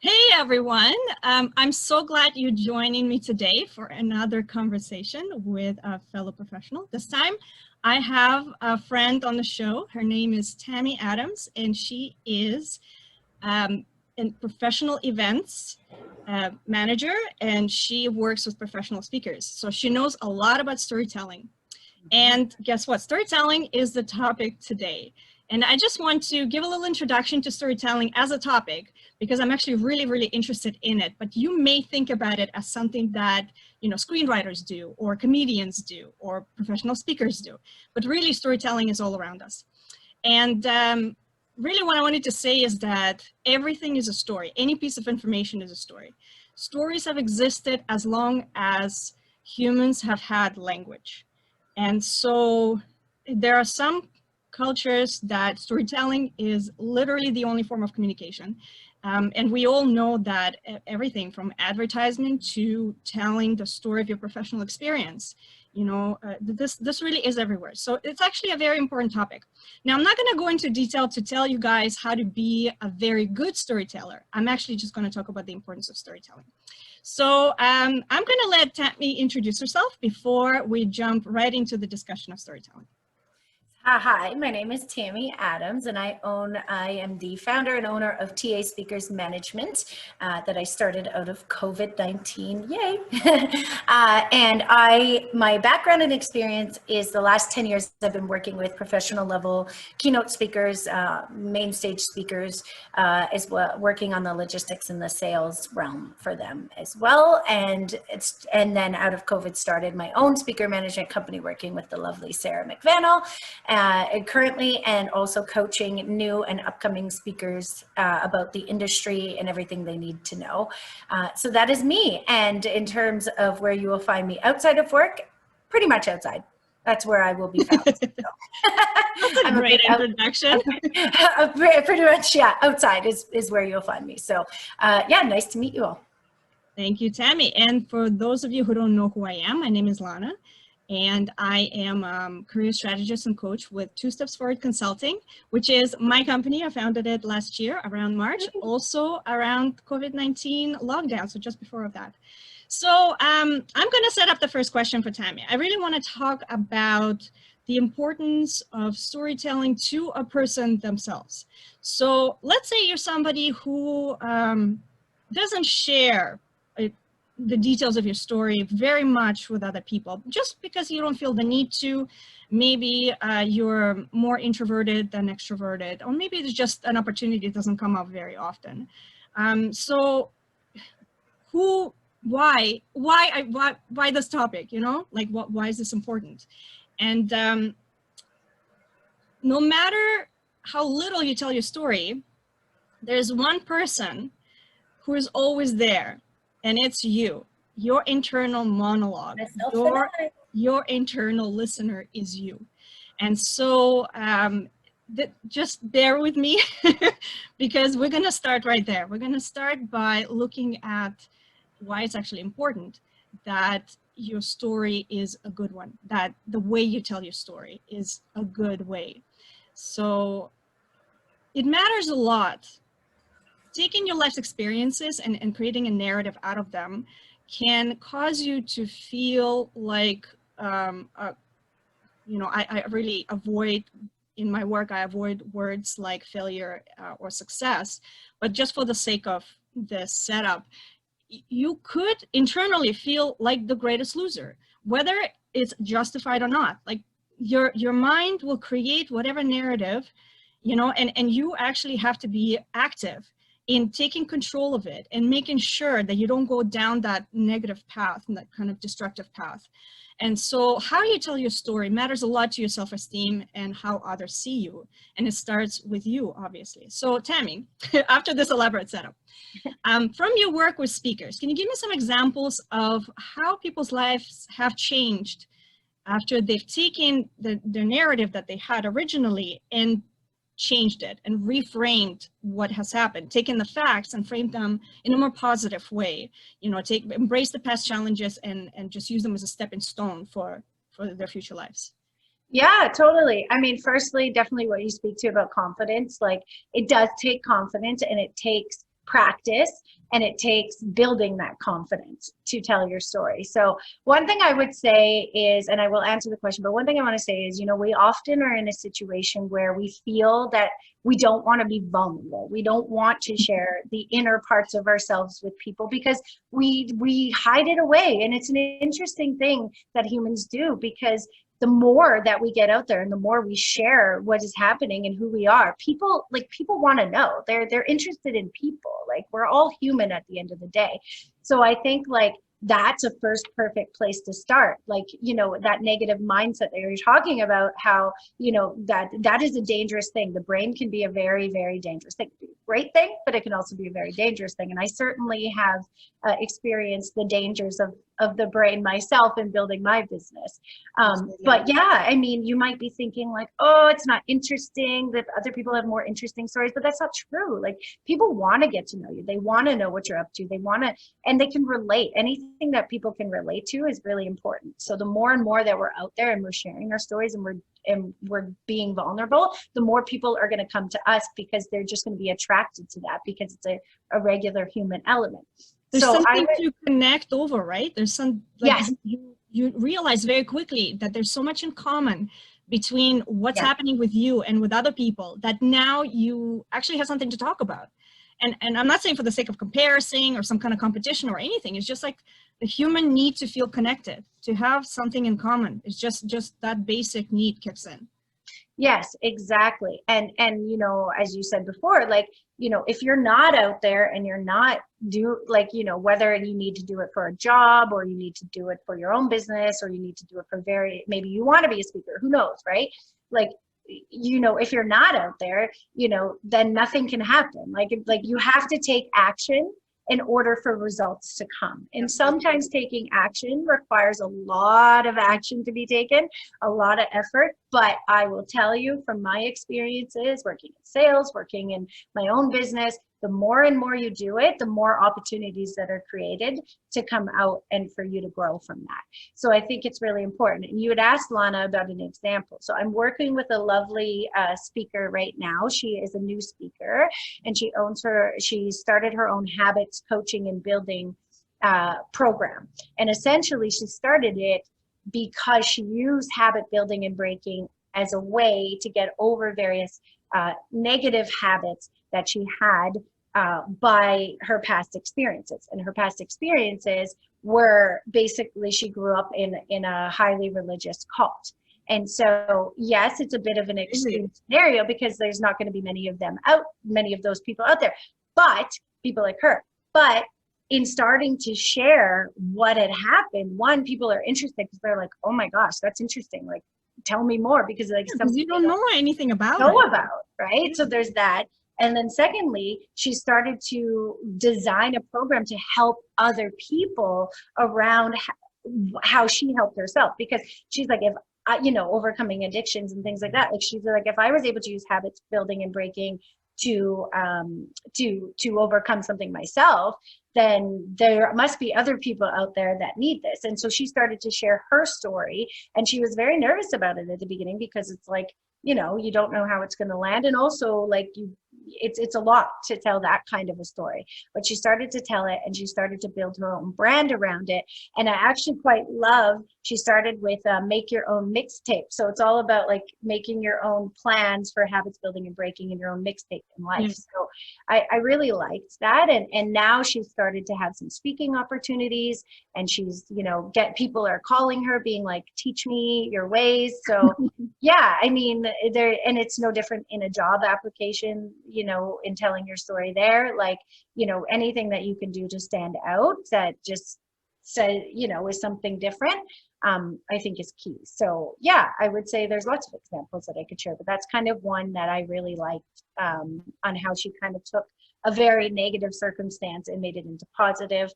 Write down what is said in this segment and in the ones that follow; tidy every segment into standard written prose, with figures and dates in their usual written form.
Hey everyone, I'm so glad you're joining me today for another conversation with a fellow professional. This time I have a friend on the show. Her name is Tami Adams, and she is in professional events manager, and she works with professional speakers. So she knows a lot about storytelling. And guess what? Storytelling is the topic today. And I just want to give a little introduction to storytelling as a topic because I'm actually really interested in it. But you may think about it as something that, screenwriters do, or comedians do, or professional speakers do. But really, storytelling is all around us. And really what I wanted to say is that everything is a story. Any piece of information is a story. Stories have existed as long as humans have had language. And so there are some cultures that storytelling is literally the only form of communication. And we all know that everything from advertisement to telling the story of your professional experience, this really is everywhere. So it's actually a very important topic. Now, I'm not going to go into detail to tell you guys how to be a very good storyteller. I'm actually just going to talk about the importance of storytelling. So I'm going to let Tami introduce herself before we jump right into the discussion of storytelling. Hi, my name is Tami Adams, and I am the founder and owner of TA Speakers Management that I started out of COVID-19, yay. And my background and experience is the last 10 years I've been working with professional level keynote speakers, main stage speakers, as well, working on the logistics and the sales realm for them as well. And then out of COVID started my own speaker management company working with the lovely Sarah McVannell. Currently, and also coaching new and upcoming speakers about the industry and everything they need to know. So that is me. And in terms of where you will find me outside of work, pretty much outside. That's where I will be found. So. That's a great introduction. Pretty much, yeah, outside is where you'll find me. So yeah, nice to meet you all. Thank you, Tami. And for those of you who don't know who I am, my name is Lana. And I am a career strategist and coach with 2 Steps Forward Consulting, which is my company. I founded it last year around March, also around COVID-19 lockdown, so just before that. So I'm going to set up the first question for Tami. I really want to talk about the importance of storytelling to a person themselves. So let's say you're somebody who doesn't share the details of your story very much with other people, just because you don't feel the need to. Maybe you're more introverted than extroverted, or maybe it's just an opportunity that doesn't come up very often. So why this topic, why is this important? And no matter how little you tell your story, there's one person who is always there. And it's you, your internal monologue, your internal listener is you. And so just bear with me because we're gonna start right there. We're gonna start by looking at why it's actually important that your story is a good one, that the way you tell your story is a good way. So it matters a lot. Taking your life's experiences and creating a narrative out of them can cause you to feel like, I really avoid, in my work, I avoid words like failure or success, but just for the sake of the setup, you could internally feel like the greatest loser, whether it's justified or not. Like your mind will create whatever narrative, and you actually have to be active in taking control of it and making sure that you don't go down that negative path and that kind of destructive path. And so how you tell your story matters a lot to your self-esteem and how others see you. And it starts with you, obviously. So Tami, after this elaborate setup, from your work with speakers, can you give me some examples of how people's lives have changed after they've taken the narrative that they had originally and changed it and reframed what has happened, taken the facts and framed them in a more positive way, embrace the past challenges and just use them as a stepping stone for their future lives? Yeah, totally. I mean, firstly, definitely what you speak to about confidence, like it does take confidence and it takes practice and it takes building that confidence to tell your story. So one thing I would say is, and I will answer the question, but one thing I want to say is, you know, we often are in a situation where we feel that we don't want to be vulnerable. We don't want to share the inner parts of ourselves with people because we hide it away. And it's an interesting thing that humans do, because the more that we get out there and the more we share what is happening and who we are, people want to know. They're interested in people. Like, we're all human at the end of the day. So I think like that's a first perfect place to start. Like, you know, that negative mindset that you're talking about, how, you know, that is a dangerous thing. The brain can be a very, very dangerous thing. It can be a great thing, but it can also be a very dangerous thing. And I certainly have experienced the dangers of the brain myself in building my business. But yeah, I mean, you might be thinking like, oh, it's not interesting, that other people have more interesting stories, but that's not true. Like, people want to get to know you. They want to know what you're up to. They want to, and they can relate. Anything that people can relate to is really important. So the more and more that we're out there and we're sharing our stories and we're being vulnerable, the more people are going to come to us, because they're just going to be attracted to that, because it's a regular human element. There's something to connect over, right? There's some, like, yes. You realize very quickly that there's so much in common between what's happening with you and with other people, that now you actually have something to talk about. And I'm not saying for the sake of comparison or some kind of competition or anything. It's just like the human need to feel connected, to have something in common. It's just that basic need kicks in. Yes, exactly. And you know, as you said before, like, you know, if you're not out there and you're not like, you know, whether you need to do it for a job, or you need to do it for your own business, or you need to do it for maybe you want to be a speaker, who knows, right? Like, you know, if you're not out there, you know, then nothing can happen. Like you have to take action in order for results to come. And sometimes taking action requires a lot of action to be taken, a lot of effort. But I will tell you from my experiences working in sales, working in my own business, the more and more you do it, the more opportunities that are created to come out and for you to grow from that. So I think it's really important. And you had asked Lana about an example. So I'm working with a lovely speaker right now. She is a new speaker, and she started her own habits coaching and building program. And essentially she started it because she used habit building and breaking as a way to get over various negative habits that she had by her past experiences. And her past experiences were basically, she grew up in a highly religious cult. And so, yes, it's a bit of an extreme scenario, because there's not going to be many of those people out there, but people like her. But in starting to share what had happened, one, people are interested because they're like, oh my gosh, that's interesting. Like, tell me more, because like something you don't know anything about right? So there's that. And then secondly, she started to design a program to help other people around how she helped herself, because she's like, if I, you know, overcoming addictions and things like that, like she's like, if I was able to use habits building and breaking to overcome something myself, then there must be other people out there that need this. And so she started to share her story, and she was very nervous about it at the beginning, because it's like, you know, you don't know how it's going to land. And also, like, it's a lot to tell that kind of a story. But she started to tell it, and she started to build her own brand around it. And I actually quite love, she started with make your own mixtape. So it's all about like making your own plans for habits building and breaking in your own mixtape in life. So I really liked that. And now she's started to have some speaking opportunities, and she's, you know, people are calling her being like, teach me your ways. So yeah, I mean, and it's no different in a job application, you know, in telling your story there. Like, you know, anything that you can do to stand out that just say, you know, is something different, I think is key. So yeah, I would say there's lots of examples that I could share, but that's kind of one that I really liked, on how she kind of took a very negative circumstance and made it into positive.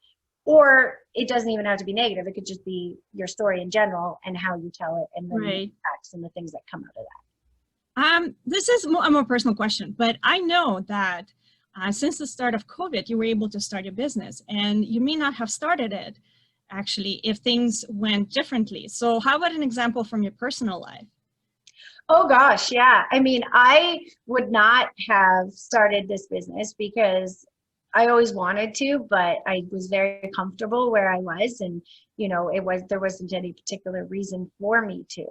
Or it doesn't even have to be negative. It could just be your story in general and how you tell it, and then the impacts and the things that come out of that. This is a more personal question, but I know that since the start of COVID, you were able to start your business, and you may not have started it actually if things went differently. So how about an example from your personal life? Oh gosh, yeah. I mean, I would not have started this business because I always wanted to, but I was very comfortable where I was, and there wasn't any particular reason for me to.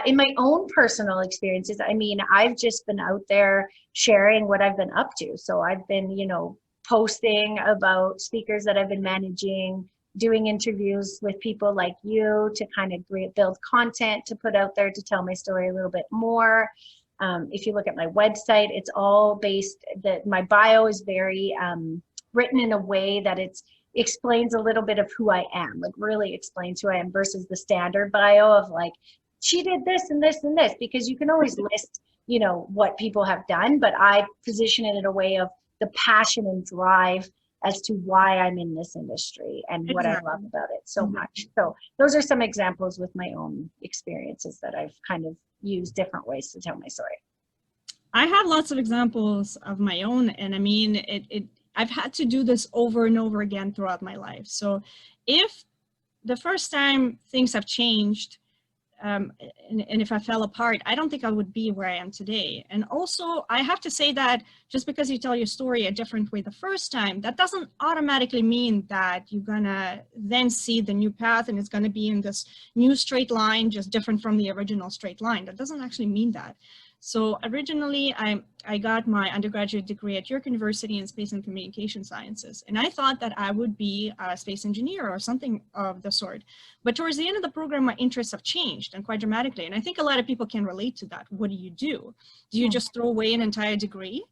In my own personal experiences, I mean, I've just been out there sharing what I've been up to. So I've been, posting about speakers that I've been managing, doing interviews with people like you to kind of build content to put out there to tell my story a little bit more. If you look at my website, it's all based that my bio is very written in a way that explains a little bit of who I am, like really explains who I am versus the standard bio of like, she did this and this and this, because you can always list, what people have done, but I position it in a way of the passion and drive as to why I'm in this industry and what I love about it so much. So those are some examples with my own experiences that I've kind of used different ways to tell my story. I have lots of examples of my own, and I mean, I've had to do this over and over again throughout my life. So if the first time things have changed, and if I fell apart, I don't think I would be where I am today. And also, I have to say that just because you tell your story a different way the first time, that doesn't automatically mean that you're gonna then see the new path and it's gonna be in this new straight line, just different from the original straight line. That doesn't actually mean that. So originally, I got my undergraduate degree at York University in Space and Communication Sciences, and I thought that I would be a space engineer or something of the sort. But towards the end of the program, my interests have changed, and quite dramatically. And I think a lot of people can relate to that. What do? Do you just throw away an entire degree?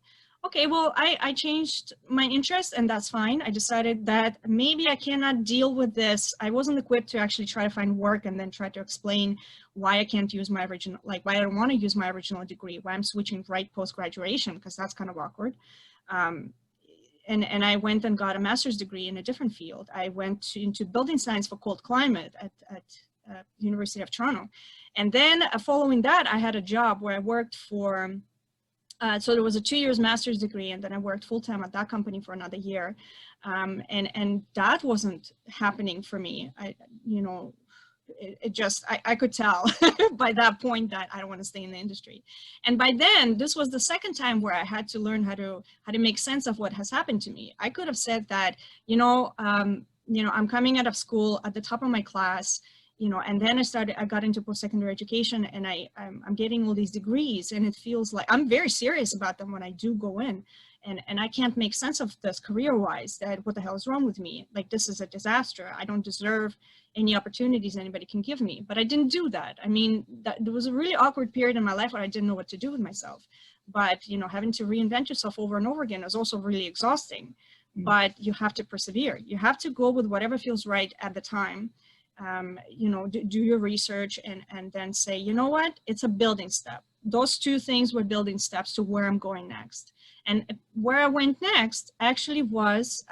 Okay, well, I changed my interest, and that's fine. I decided that maybe I cannot deal with this. I wasn't equipped to actually try to find work and then try to explain why I can't use my original, like why I don't want to use my original degree, why I'm switching right post-graduation, because that's kind of awkward. And I went and got a master's degree in a different field. I went into building science for cold climate at University of Toronto. And then following that, I had a job where I worked for, so there was a 2 years master's degree, and then I worked full-time at that company for another year. And that wasn't happening for me. I could tell by that point that I don't want to stay in the industry. And by then, this was the second time where I had to learn how to make sense of what has happened to me. I could have said that, I'm coming out of school at the top of my class, and then I got into post-secondary education, and I'm getting all these degrees, and it feels like I'm very serious about them when I do go in, and I can't make sense of this career-wise, that what the hell is wrong with me? Like, this is a disaster. I don't deserve any opportunities anybody can give me. But I didn't do that. I mean, there was a really awkward period in my life where I didn't know what to do with myself. But, having to reinvent yourself over and over again is also really exhausting. But you have to persevere. You have to go with whatever feels right at the time. Do your research and then say, you know what, it's a building step. Those two things were building steps to where I'm going next. And where I went next actually was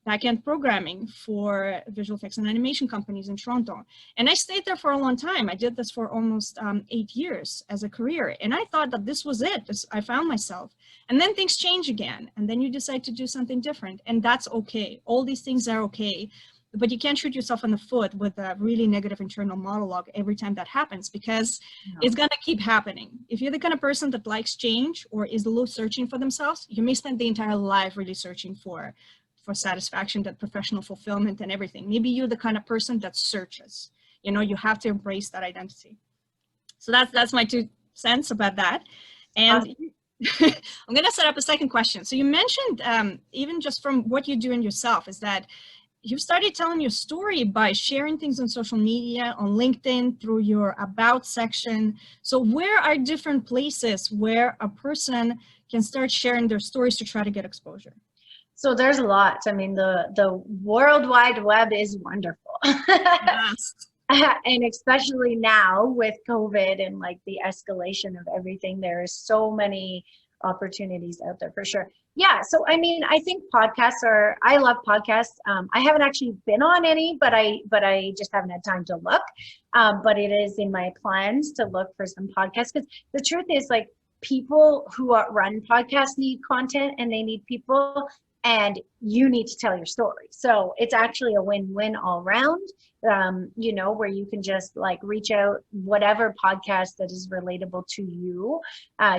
back-end programming for visual effects and animation companies in Toronto. And I stayed there for a long time. I did this for almost 8 years as a career. And I thought that this was it. I found myself. And then things change again. And then you decide to do something different. And that's okay. All these things are okay. But you can't shoot yourself in the foot with a really negative internal monologue every time that happens, because it's going to keep happening. If you're the kind of person that likes change or is a little searching for themselves, you may spend the entire life really searching for satisfaction, that professional fulfillment and everything. Maybe you're the kind of person that searches. You have to embrace that identity. So that's my 2 cents about that. And I'm going to set up a second question. So you mentioned, even just from what you do in yourself, is that you started telling your story by sharing things on social media, on LinkedIn, through your About section. So where are different places where a person can start sharing their stories to try to get exposure? So there's lots. I mean, the World Wide Web is wonderful. Yes. And especially now with COVID and like the escalation of everything, there is so many opportunities out there for sure. Yeah, so I mean, I think I love podcasts. I haven't actually been on any, but I just haven't had time to look. But it is in my plans to look for some podcasts, because the truth is, like, people who run podcasts need content, and they need people and you need to tell your story. So it's actually a win-win all around, you know, where you can just like reach out, whatever podcast that is relatable to you,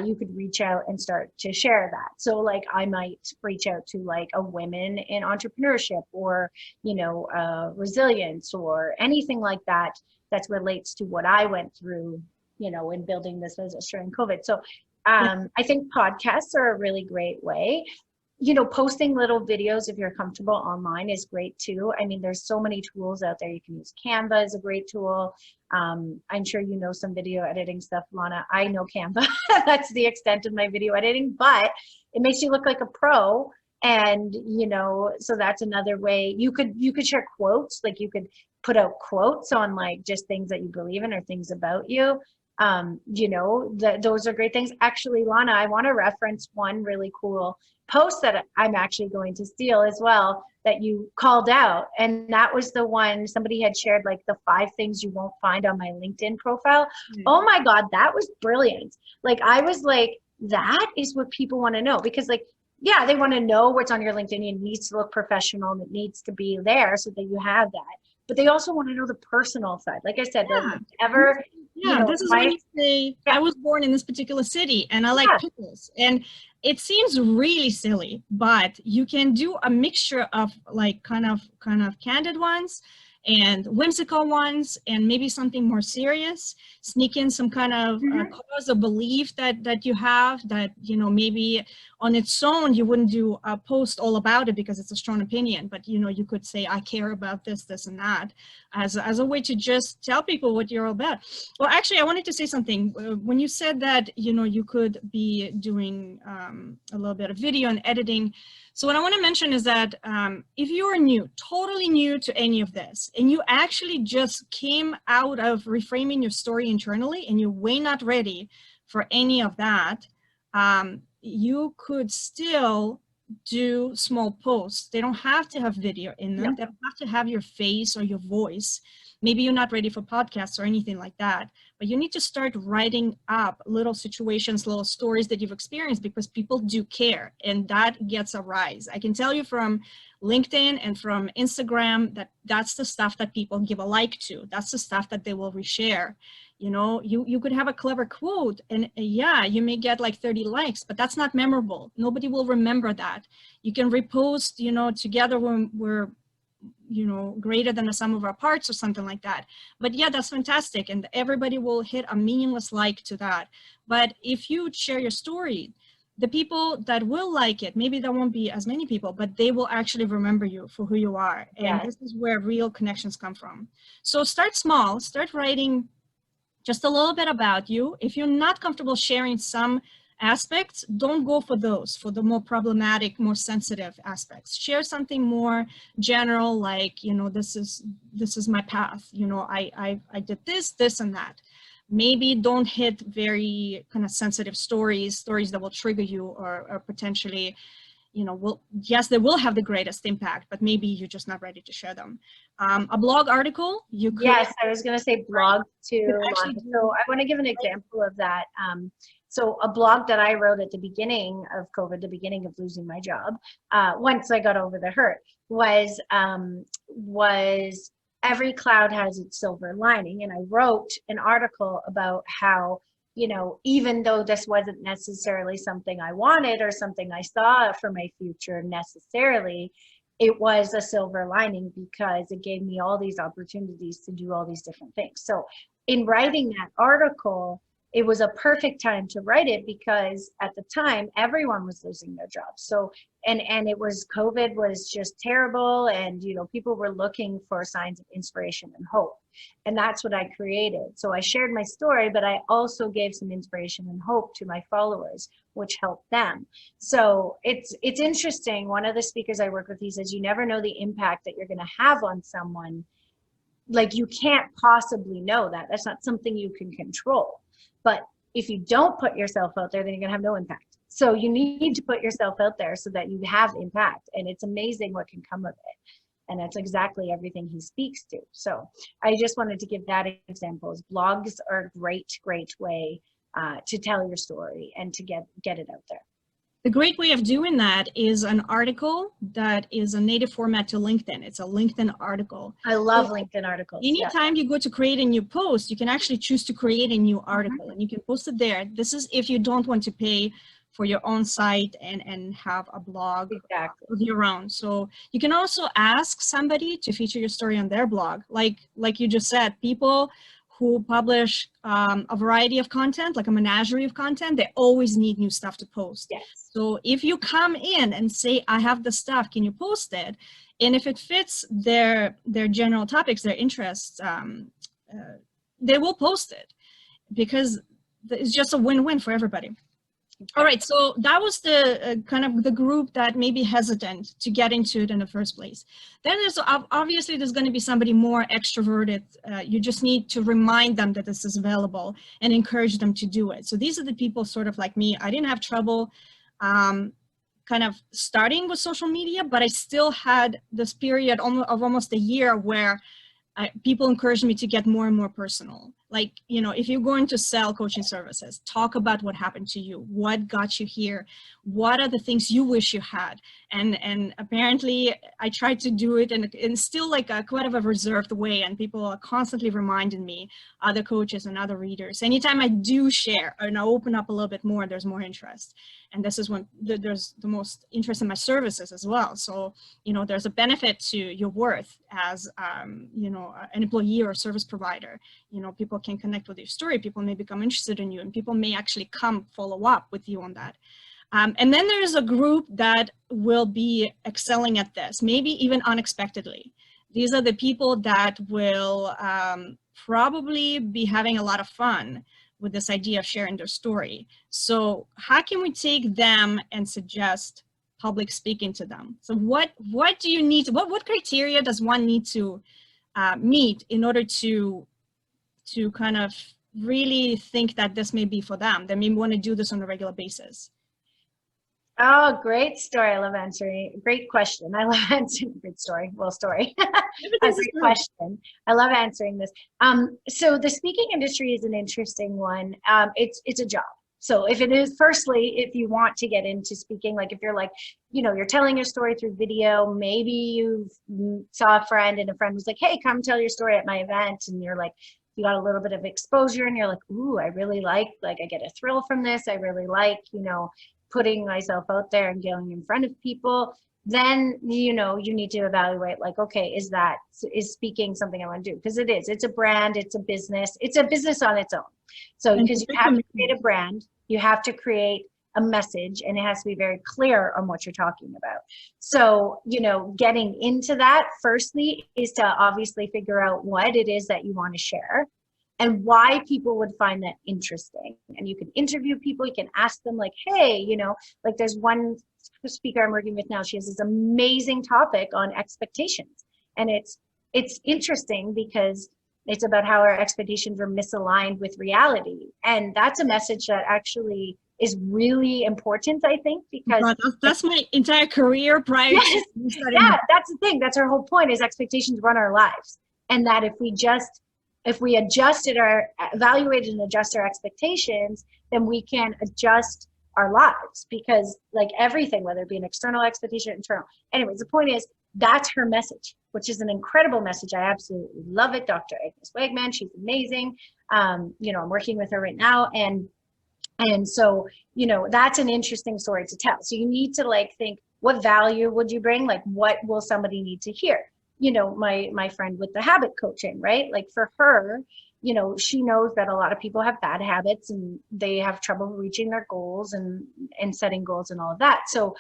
you could reach out and start to share that. So like I might reach out to like a women in entrepreneurship, or, you know, resilience, or anything like that that relates to what I went through, you know, in building this business during COVID. So I think podcasts are a really great way. You know, posting little videos if you're comfortable online is great too. I mean, there's so many tools out there. You can use Canva as a great tool. I'm sure you know some video editing stuff, Lana. I know Canva. That's the extent of my video editing, but it makes you look like a pro. And, you know, so that's another way. You could share quotes, like you could put out quotes on like just things that you believe in or things about you. You know, those are great things. Actually, Lana, I want to reference one really cool post that I'm actually going to steal as well, that you called out. And that was the one somebody had shared, like the 5 things you won't find on my LinkedIn profile. Oh my God, that was brilliant. Like, I was like, that is what people want to know, because like, yeah, they want to know what's on your LinkedIn. It needs to look professional and it needs to be there so that you have that. But they also want to know the personal side. Like I said, yeah, you know, this is when you say, I was born in this particular city and I like pickles. And it seems really silly, but you can do a mixture of like kind of candid ones and whimsical ones, and maybe something more serious. Sneak in some kind of cause or belief that you have, that, you know, maybe on its own you wouldn't do a post all about it because it's a strong opinion, but, you know, you could say, I care about this, this, and that, as a way to just tell people what you're all about. Well, actually, I wanted to say something. When you said that, you know, you could be doing a little bit of video and editing. So what I want to mention is that if you are new, totally new to any of this, and you actually just came out of reframing your story internally and you're way not ready for any of that, you could still do small posts. They don't have to have video in them. They don't have to have your face or your voice. Maybe you're not ready for podcasts or anything like that, but you need to start writing up little situations, little stories that you've experienced, because people do care, and that gets a rise. I can tell you from LinkedIn and from Instagram that that's the stuff that people give a like to. That's the stuff that they will reshare. You know, you could have a clever quote and yeah, you may get like 30 likes, but that's not memorable. Nobody will remember that. You can repost, you know, together when we're, you know, greater than the sum of our parts or something like that. But yeah, that's fantastic. And everybody will hit a meaningless like to that. But if you share your story, the people that will like it, maybe there won't be as many people, but they will actually remember you for who you are. And this is where real connections come from. So start small, start writing just a little bit about you. If you're not comfortable sharing some aspects, don't go for those, for the more problematic, more sensitive aspects. Share something more general, like, you know, this is my path. You know, I did this and that. Maybe don't hit very kind of sensitive stories that will trigger you or potentially, you know, yes, they will have the greatest impact, but maybe you're just not ready to share them. A blog article, you could. Yes, I was going to say blog too. So I want to give an example of that. So a blog that I wrote at the beginning of COVID, the beginning of losing my job, once I got over the hurt, was every cloud has its silver lining. And I wrote an article about how, you know, even though this wasn't necessarily something I wanted or something I saw for my future necessarily, it was a silver lining because it gave me all these opportunities to do all these different things. So in writing that article, it was a perfect time to write it because at the time everyone was losing their jobs. So and it was, COVID was just terrible, and you know, people were looking for signs of inspiration and hope, and that's what I created. So I shared my story, but I also gave some inspiration and hope to my followers, which helped them. So it's interesting. One of the speakers I work with, he says, you never know the impact that you're going to have on someone. Like, you can't possibly know that. That's not something you can control. But if you don't put yourself out there, then you're going to have no impact. So you need to put yourself out there so that you have impact. And it's amazing what can come of it. And that's exactly everything he speaks to. So I just wanted to give that example. Blogs are a great way to tell your story and to get it out there. The great way of doing that is an article that is a native format to LinkedIn. It's a LinkedIn article. I love LinkedIn articles. Anytime you go to create a new post, you can actually choose to create a new article and you can post it there. This is if you don't want to pay for your own site and have a blog of your own. So you can also ask somebody to feature your story on their blog. Like you just said, people who publish a variety of content, like a menagerie of content, they always need new stuff to post. Yes. So if you come in and say, I have the stuff, can you post it? And if it fits their general topics, their interests, they will post it because it's just a win-win for everybody. All right, so that was the kind of the group that may be hesitant to get into it in the first place. Then there's obviously there's going to be somebody more extroverted. You just need to remind them that this is available and encourage them to do it. So these are the people sort of like me. I didn't have trouble kind of starting with social media, but I still had this period of almost a year where people encouraged me to get more and more personal. Like, you know, if you're going to sell coaching services, talk about what happened to you, what got you here, what are the things you wish you had. And apparently I tried to do it in still like a quite of a reserved way, and people are constantly reminding me, other coaches and other readers. Anytime I do share and I open up a little bit more, there's more interest. And this is when there's the most interest in my services as well. So, you know, there's a benefit to your worth as, you know, an employee or a service provider. You know, people can connect with your story, people may become interested in you, and people may actually come follow up with you on that. And then there's a group that will be excelling at this, maybe even unexpectedly. These are the people that will probably be having a lot of fun with this idea of sharing their story. So how can we take them and suggest public speaking to them? So what do you need, what criteria does one need to meet in order to kind of really think that this may be for them? They may want to do this on a regular basis. Oh, great story. I love answering. Great question. I love answering. Great story. Well, story. A great question. I love answering this. So the speaking industry is an interesting one. It's a job. So if it is, firstly, if you want to get into speaking, like if you're like, you know, you're telling your story through video, maybe you saw a friend and a friend was like, hey, come tell your story at my event. And you're like, you got a little bit of exposure and you're like, ooh, I really like I get a thrill from this. I really like, you know, putting myself out there and getting in front of people. Then, you know, you need to evaluate like, okay, is speaking something I want to do? Because it is, it's a brand, it's a business on its own. So because you have to create a brand, you have to create a message, and it has to be very clear on what you're talking about. So, you know, getting into that firstly is to obviously figure out what it is that you want to share and why people would find that interesting. And you can interview people, you can ask them like, hey, you know, like there's one speaker I'm working with now, she has this amazing topic on expectations. And it's interesting because it's about how our expectations are misaligned with reality. And that's a message that actually is really important, I think, because that's my entire career prior to studying. Yeah, that's the thing. That's our whole point, is expectations run our lives. And that if we evaluated and adjust our expectations, then we can adjust our lives, because like everything, whether it be an external expectation, internal. Anyways, the point is, that's her message, which is an incredible message. I absolutely love it. Dr. Agnes Wegman, she's amazing. You know, I'm working with her right now. And so, you know, that's an interesting story to tell. So you need to like think, what value would you bring? Like, what will somebody need to hear? You know, my friend with the habit coaching, right? Like for her, you know, she knows that a lot of people have bad habits and they have trouble reaching their goals and setting goals and all of that. So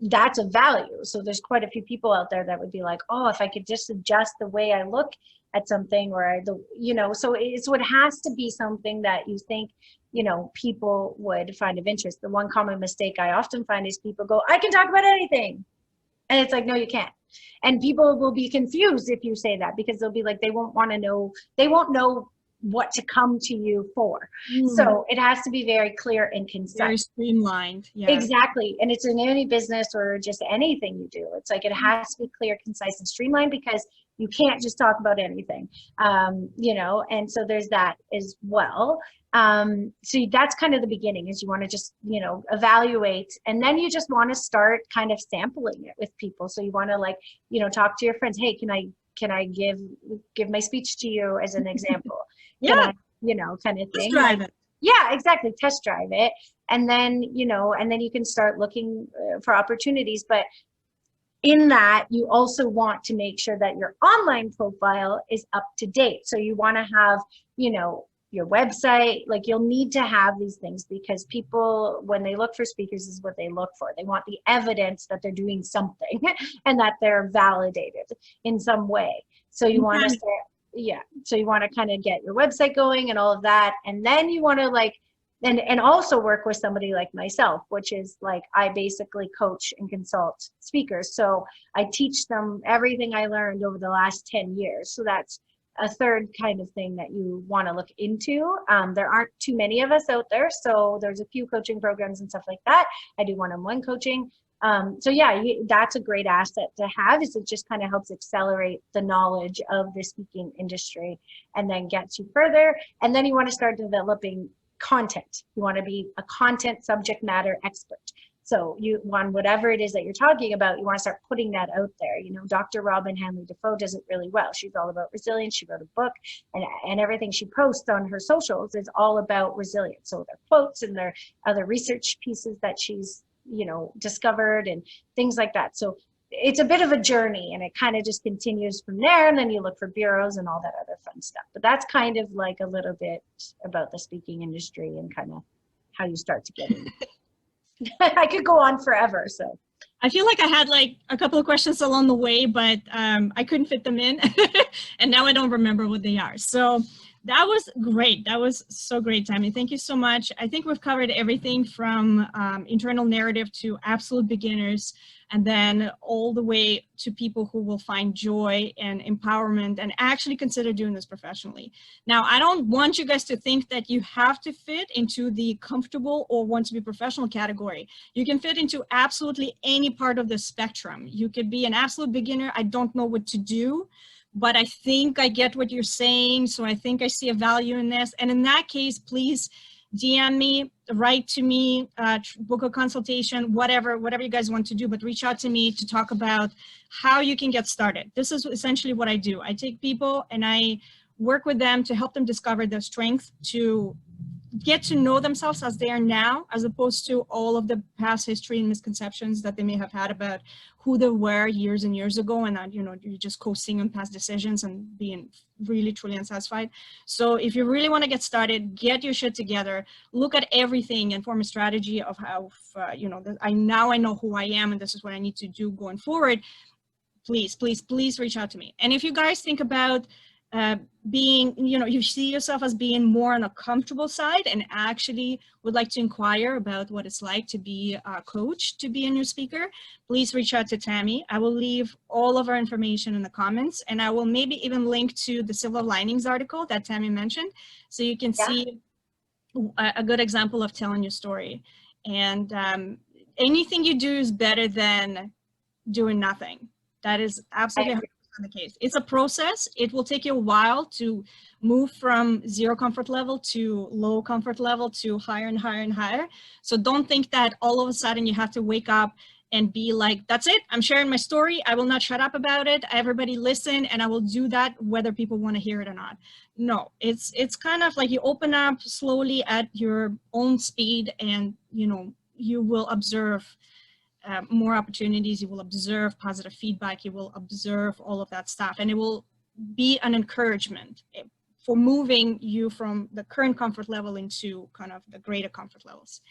that's a value. So there's quite a few people out there that would be like, oh, if I could just adjust the way I look at something, or you know, so it has to be something that you think, you know, people would find of interest. The one common mistake I often find is people go, I can talk about anything. And it's like, no, you can't. And people will be confused if you say that, because they'll be like, they won't know what to come to you for. So it has to be very clear and concise. Very streamlined. Yeah. Exactly. And it's in any business or just anything you do. It's like, it has to be clear, concise, and streamlined, because you can't just talk about anything, you know, and so there's that as well. So that's kind of the beginning, is you want to just, you know, evaluate, and then you just want to start kind of sampling it with people. So you want to, like, you know, talk to your friends. Hey, can I give my speech to you as an example? Yeah. You know, kind of thing. Test drive it. Yeah, exactly. Test drive it. And then, you know, and then you can start looking for opportunities. But in that, you also want to make sure that your online profile is up to date. So you want to have, you know, your website, like, you'll need to have these things, because people, when they look for speakers, is what they look for. They want the evidence that they're doing something and that they're validated in some way. So you want to start, yeah. So you want to kind of get your website going and all of that. And then you want to, like, and also work with somebody like myself, which is like, I basically coach and consult speakers. So I teach them everything I learned over the last 10 years. So that's a third kind of thing that you want to look into. There aren't too many of us out there, so there's a few coaching programs and stuff like that. I do one-on-one coaching. So yeah, that's a great asset to have, is it just kind of helps accelerate the knowledge of the speaking industry, and then gets you further. And then you want to start developing content. You want to be a content subject matter expert. So you want, whatever it is that you're talking about, you want to start putting that out there. You know, Dr. Robin Hanley Defoe does it really well. She's all about resilience. She wrote a book, and everything she posts on her socials is all about resilience. So their quotes and their other research pieces that she's, you know, discovered and things like that. So it's a bit of a journey, and it kind of just continues from there. And then you look for bureaus and all that other fun stuff. But that's kind of like a little bit about the speaking industry and kind of how you start to get in. I could go on forever. So I feel like I had like a couple of questions along the way, but I couldn't fit them in. And now I don't remember what they are. So that was great. That was so great, Tami. Thank you so much. I think we've covered everything from internal narrative to absolute beginners, and then all the way to people who will find joy and empowerment and actually consider doing this professionally. Now, I don't want you guys to think that you have to fit into the comfortable or want to be professional category. You can fit into absolutely any part of the spectrum. You could be an absolute beginner. I don't know what to do, but I think I get what you're saying. So I think I see a value in this. And in that case, please DM me, write to me, book a consultation, whatever you guys want to do, but reach out to me to talk about how you can get started. This is essentially what I do. I take people and I work with them to help them discover their strength, to get to know themselves as they are now, as opposed to all of the past history and misconceptions that they may have had about who they were years and years ago, and that, you know, you're just coasting on past decisions and being really truly unsatisfied. So if you really want to get started, get your shit together, look at everything and form a strategy of how, you know, I know who I am and this is what I need to do going forward. Please, please, please reach out to me. And if you guys think about being, you know, you see yourself as being more on a comfortable side and actually would like to inquire about what it's like to be a coach, to be a new speaker, please reach out to Tami. I will leave all of our information in the comments, and I will maybe even link to the Silver Linings article that Tami mentioned, so you can see a good example of telling your story. And anything you do is better than doing nothing. That is absolutely the case. It's a process. It will take you a while to move from zero comfort level to low comfort level to higher and higher and higher. So don't think that all of a sudden you have to wake up and be like, that's it, I'm sharing my story, I will not shut up about it, everybody listen, and I will do that whether people want to hear it or not. No, it's kind of like you open up slowly at your own speed, and you know, you will observe more opportunities, you will observe positive feedback, you will observe all of that stuff, and it will be an encouragement for moving you from the current comfort level into kind of the greater comfort levels.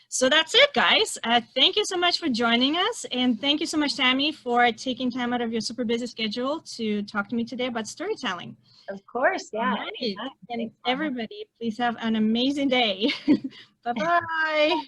So that's it, guys. Thank you so much for joining us, and thank you so much, Tami, for taking time out of your super busy schedule to talk to me today about storytelling. Of course, yeah. Right. And everybody, please have an amazing day. Bye-bye.